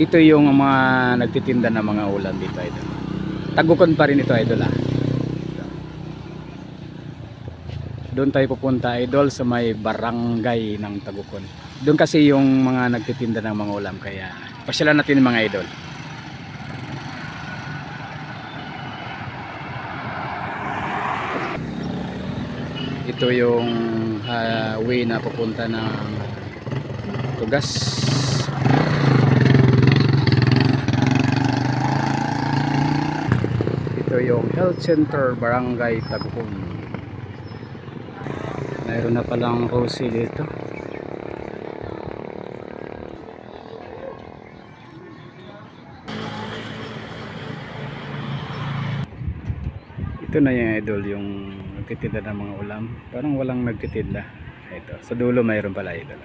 Ito yung mga nagtitinda ng mga ulam dito, idol. Tagukon pa rin ito, idol, ah. Doon tayo pupunta, idol, sa may barangay ng Tagukon. Doon kasi yung mga nagtitinda ng mga ulam, kaya pasyalan natin yung mga idol. Ito yung way na pupunta ng Tugas. Ito yung Health Center Barangay Tagukon. Mayroon na palang Rosie dito. Ito na yung idol, yung nagtitinda ng mga ulam. Parang walang nagtitinda. Ito, sa dulo mayroon pala, idol.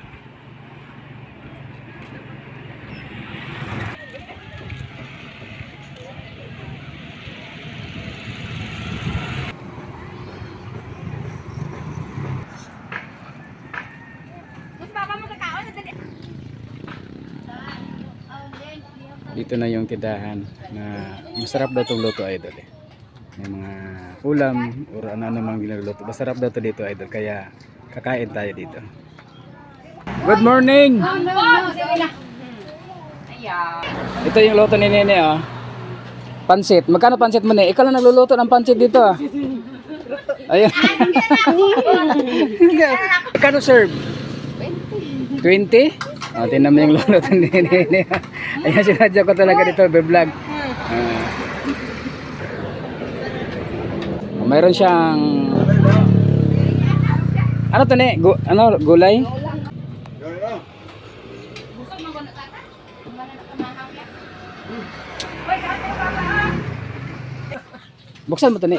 Dito na yung tindahan na masarap daw itong luto, idol, eh. May mga ulam o ano-ano mang ginagaluto. Masarap daw ito dito, idol, kaya kakain tayo dito. Good morning! Ito yung luto ni Nene, oh. Pansit. Magkano pansit mo, Nene? Ikaw lang nagluluto ng pansit dito, ah. Ayun. Magkano serve? 20? Oh, tinan mo yung luluto ni Nene. Ayan, sinadya ko talaga dito, be-vlog. Mayroon siyang ano to, ne? Ano, gulay? Buksan mo to, ne?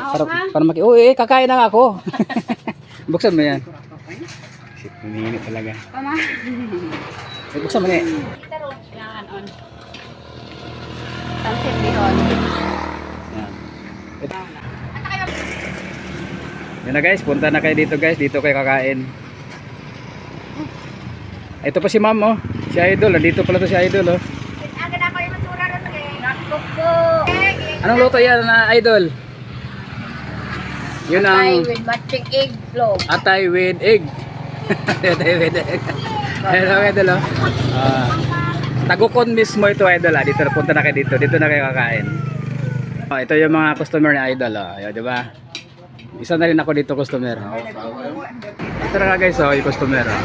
Para maki... Uy, kakain na nga ako. Buksan mo yan. Shit, humihingi talaga. Buksan mo, ne? Pansit bihon. Yan na, guys, punta na kayo dito, guys. Dito kayo kakain. Ito pa si ma'am, oh. Si Idol, dito pala to si Idol, oh. Anong luto yan na Idol? Yun ang Atay with matching egg flow. atay with egg. Atay with egg. Ayun ang Idol, oh. Tagukon mismo ito, Idol, ah. Dito, punta na kayo dito. Dito na kayo kakain. Oh, ito yung mga customer ni Idol, oh. Ayun, di ba? Isa na rin ako dito, customer. Ito na nga, guys, oh, yung customer, oh.